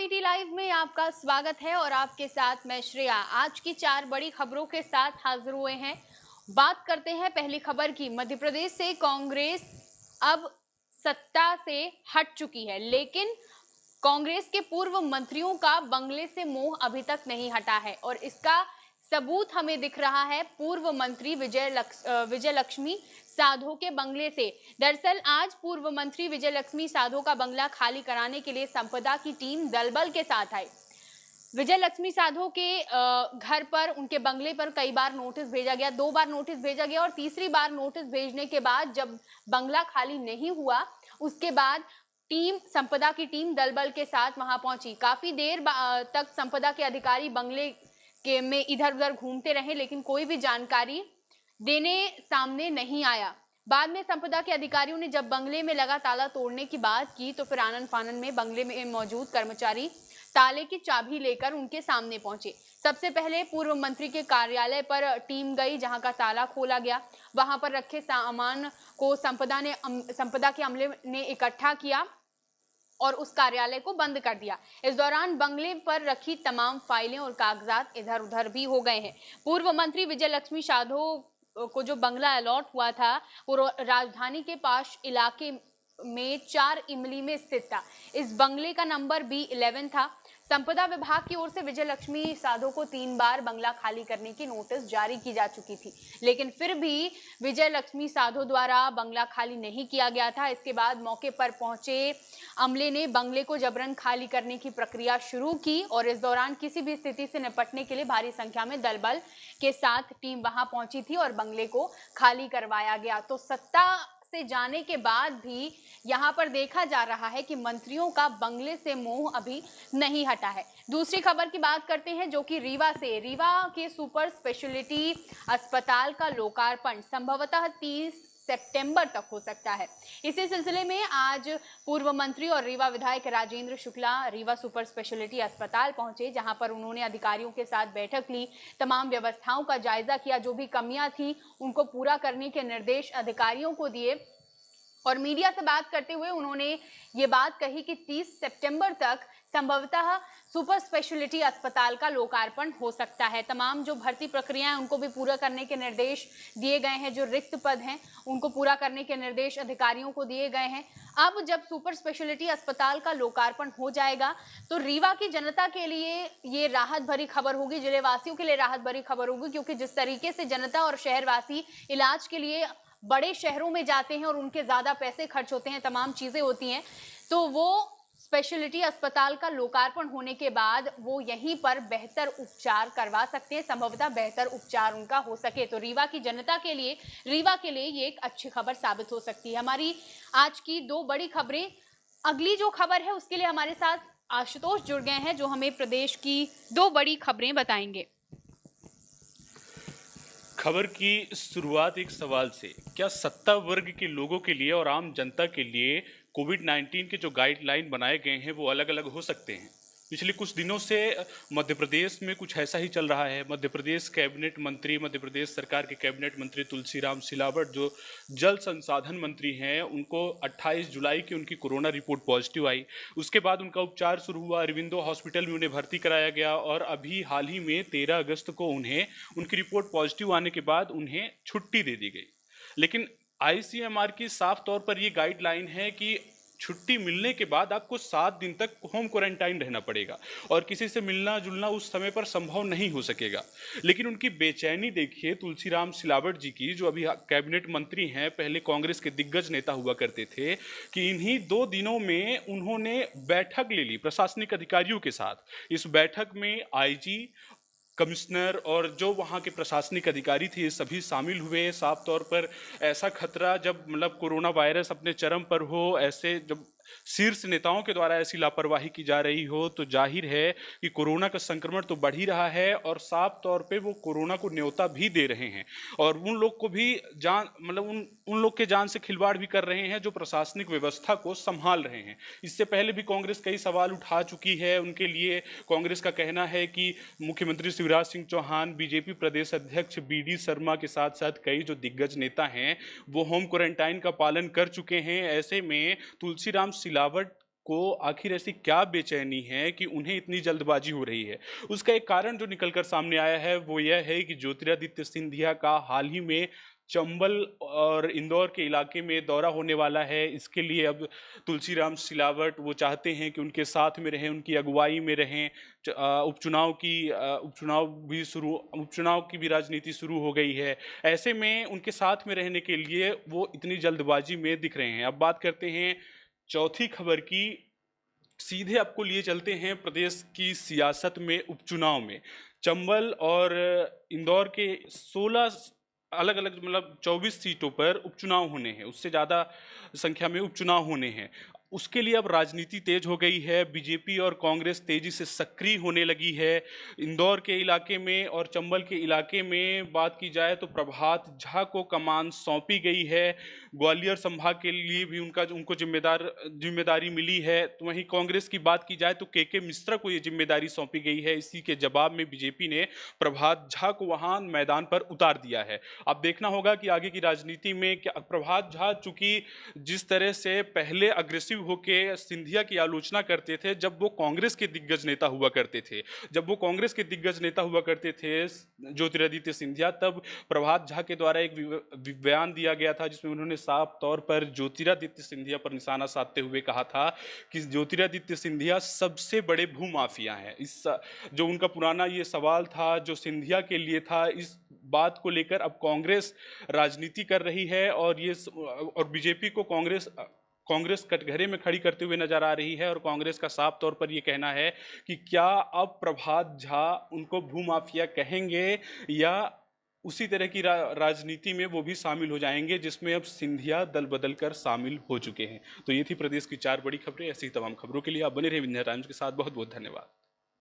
ET live में आपका स्वागत है और आपके साथ मैं श्रेया। आज की 4 बड़ी खबरों के साथ हाजिर हुए हैं। बात करते हैं पहली खबर की। मध्य प्रदेश से कांग्रेस अब सत्ता से हट चुकी है, लेकिन कांग्रेस के पूर्व मंत्रियों का बंगले से मोह अभी तक नहीं हटा है और इसका सबूत हमें दिख रहा है पूर्व मंत्री विजय लक्ष्मी साधो के बंगले से। दरअसल आज पूर्व मंत्री विजय लक्ष्मी साधो का बंगला खाली कराने के लिए संपदा की टीम दलबल के साथ आई। विजय लक्ष्मी साधो के घर पर, उनके बंगले पर कई बार नोटिस भेजा गया, 2 बार नोटिस भेजा गया और तीसरी बार नोटिस भेजने के बाद जब बंगला खाली नहीं हुआ, उसके बाद संपदा की टीम दलबल के साथ वहां पहुंची। काफी देर तक संपदा के अधिकारी बंगले के में इधर उधर घूमते रहे, लेकिन कोई भी जानकारी देने सामने नहीं आया। बाद में संपदा के अधिकारियों ने जब बंगले में लगा ताला तोड़ने की बात की तो फिर आनन फानन में बंगले में मौजूद कर्मचारी ताले की चाबी लेकर उनके सामने पहुंचे। सबसे पहले पूर्व मंत्री के कार्यालय पर टीम गई, जहां का ताला खोला गया। वहां पर रखे सामान को संपदा के अमले ने इकट्ठा किया और उस कार्यालय को बंद कर दिया। इस दौरान बंगले पर रखी तमाम फाइलें और कागजात इधर उधर भी हो गए हैं। पूर्व मंत्री विजय लक्ष्मी साधो को जो बंगला अलॉट हुआ था वो राजधानी के पास इलाके में 4 इमली में स्थित था। इस बंगले का नंबर B11 था। संपदा विभाग की ओर से विजय लक्ष्मी साधो को 3 बार बंगला खाली करने की नोटिस जारी की जा चुकी थी, लेकिन फिर भी विजय लक्ष्मी साधो द्वारा बंगला खाली नहीं किया गया था। इसके बाद मौके पर पहुंचे अमले ने बंगले को जबरन खाली करने की प्रक्रिया शुरू की और इस दौरान किसी भी स्थिति से निपटने के लिए भारी संख्या में दलबल के साथ टीम वहां पहुंची थी और बंगले को खाली करवाया गया। तो सत्ता से जाने के बाद भी यहां पर देखा जा रहा है कि मंत्रियों का बंगले से मोह अभी नहीं हटा है। दूसरी खबर की बात करते हैं, जो कि रीवा से। रीवा के सुपर स्पेशलिटी अस्पताल का लोकार्पण संभवतः 30 सितंबर तक हो सकता है। इसी सिलसिले में आज पूर्व मंत्री और रीवा विधायक राजेंद्र शुक्ला रीवा सुपर स्पेशलिटी अस्पताल पहुंचे, जहां पर उन्होंने अधिकारियों के साथ बैठक ली, तमाम व्यवस्थाओं का जायजा किया, जो भी कमियां थी उनको पूरा करने के निर्देश अधिकारियों को दिए और मीडिया से बात करते हुए उन्होंने ये बात कही कि 30 सितंबर तक संभवतः सुपर स्पेशलिटी अस्पताल का लोकार्पण हो सकता है। तमाम जो भर्ती प्रक्रियाएं उनको भी पूरा करने के निर्देश दिए गए हैं, जो रिक्त पद हैं उनको पूरा करने के निर्देश अधिकारियों को दिए गए हैं। अब जब सुपर स्पेशलिटी अस्पताल का लोकार्पण हो जाएगा तो रीवा की जनता के लिए ये राहत भरी खबर होगी, जिले वासियों के लिए राहत भरी खबर होगी, क्योंकि जिस तरीके से जनता और शहरवासी इलाज के लिए बड़े शहरों में जाते हैं और उनके ज्यादा पैसे खर्च होते हैं, तमाम चीजें होती हैं, तो वो स्पेशलिटी अस्पताल का लोकार्पण होने के बाद वो यहीं पर बेहतर उपचार करवा सकते हैं, संभवतः बेहतर उपचार उनका हो सके। तो रीवा की जनता के लिए, रीवा के लिए ये एक अच्छी खबर साबित हो सकती है। हमारी आज की 2 बड़ी खबरें। अगली जो खबर है उसके लिए हमारे साथ आशुतोष जुड़ गए हैं, जो हमें प्रदेश की 2 बड़ी खबरें बताएंगे। खबर की शुरुआत एक सवाल से। क्या सत्ता वर्ग के लोगों के लिए और आम जनता के लिए कोविड-19 के जो गाइडलाइन बनाए गए हैं वो अलग अलग हो सकते हैं? पिछले कुछ दिनों से मध्य प्रदेश में कुछ ऐसा ही चल रहा है। मध्य प्रदेश सरकार के कैबिनेट मंत्री तुलसीराम सिलावट, जो जल संसाधन मंत्री हैं, उनको 28 जुलाई की उनकी कोरोना रिपोर्ट पॉजिटिव आई। उसके बाद उनका उपचार शुरू हुआ, अरविंदो हॉस्पिटल में उन्हें भर्ती कराया गया और अभी हाल ही में 13 अगस्त को उनकी रिपोर्ट पॉजिटिव आने के बाद उन्हें छुट्टी दे दी गई। लेकिन ICMR की साफ तौर पर यह गाइडलाइन है कि छुट्टी मिलने के बाद आपको 7 दिन तक होम क्वारंटाइन रहना पड़ेगा और किसी से मिलना जुलना उस समय पर संभव नहीं हो सकेगा। लेकिन उनकी बेचैनी देखिए तुलसीराम सिलावट जी की, जो अभी कैबिनेट मंत्री हैं, पहले कांग्रेस के दिग्गज नेता हुआ करते थे, कि इन्हीं 2 दिनों में उन्होंने बैठक ले ली प्रशासनिक अधिकारियों के साथ। इस बैठक में IG, कमिश्नर और जो वहाँ के प्रशासनिक अधिकारी थे, सभी शामिल हुए। साफ तौर पर ऐसा खतरा जब कोरोना वायरस अपने चरम पर हो, ऐसे जब शीर्ष नेताओं के द्वारा ऐसी लापरवाही की जा रही हो, तो जाहिर है कि कोरोना का संक्रमण तो बढ़ ही रहा है और साफ तौर पे वो कोरोना को न्योता भी दे रहे हैं और उन लोग को भी जान उन लोग के जान से खिलवाड़ भी कर रहे हैं जो प्रशासनिक व्यवस्था को संभाल रहे हैं। इससे पहले भी कांग्रेस कई सवाल उठा चुकी है उनके लिए। कांग्रेस का कहना है कि मुख्यमंत्री शिवराज सिंह चौहान, बीजेपी प्रदेश अध्यक्ष BD शर्मा के साथ साथ कई जो दिग्गज नेता हैं वो होम क्वारंटाइन का पालन कर चुके हैं। ऐसे में तुलसीराम सिलावट को आखिर ऐसी क्या बेचैनी है कि उन्हें इतनी जल्दबाजी हो रही है। उसका एक कारण जो निकलकर सामने आया है वो यह है कि ज्योतिरादित्य सिंधिया का हाल ही में चंबल और इंदौर के इलाके में दौरा होने वाला है। इसके लिए अब तुलसीराम सिलावट वो चाहते हैं कि उनके साथ में रहें, उनकी अगुवाई में रहें। उपचुनाव की भी राजनीति शुरू हो गई है। ऐसे में उनके साथ में रहने के लिए वो इतनी जल्दबाजी में दिख रहे हैं। अब बात करते हैं चौथी खबर की। सीधे आपको लिए चलते हैं प्रदेश की सियासत में उपचुनाव में। चंबल और इंदौर के 16 अलग अलग मतलब 24 सीटों पर उपचुनाव होने हैं, उससे ज़्यादा संख्या में उपचुनाव होने हैं। उसके लिए अब राजनीति तेज हो गई है। बीजेपी और कांग्रेस तेजी से सक्रिय होने लगी है। इंदौर के इलाके में और चंबल के इलाके में बात की जाए तो प्रभात झा को कमान सौंपी गई है। ग्वालियर संभाग के लिए भी उनको जिम्मेदारी मिली है। तो वहीं कांग्रेस की बात की जाए तो के मिश्रा को ये जिम्मेदारी सौंपी गई है। इसी के जवाब में बीजेपी ने प्रभात झा को वहां मैदान पर उतार दिया है। अब देखना होगा कि आगे की राजनीति में क्या प्रभात झा, चूंकि जिस तरह से पहले अग्रेसिव होके सिंधिया की आलोचना करते थे जब वो कांग्रेस के दिग्गज नेता हुआ करते थे, ज्योतिरादित्य सिंधिया, तब प्रभात झा के द्वारा एक बयान दिया गया था जिसमें उन्होंने साफ तौर पर ज्योतिरादित्य सिंधिया पर निशाना साधते हुए कहा था कि ज्योतिरादित्य सिंधिया सबसे बड़े भूमाफिया हैं। इस जो उनका पुराना ये सवाल था जो सिंधिया के लिए था, इस बात को लेकर अब कांग्रेस राजनीति कर रही है और बीजेपी को कांग्रेस कटघरे में खड़ी करते हुए नजर आ रही है। और कांग्रेस का साफ तौर पर यह कहना है कि क्या अब प्रभात झा उनको भूमाफिया कहेंगे या उसी तरह की राजनीति में वो भी शामिल हो जाएंगे जिसमें अब सिंधिया दल बदल कर शामिल हो चुके हैं। तो ये थी प्रदेश की 4 बड़ी खबरें। ऐसी तमाम खबरों के लिए आप बने रहे विंध्या टाइम्स के साथ। बहुत बहुत धन्यवाद।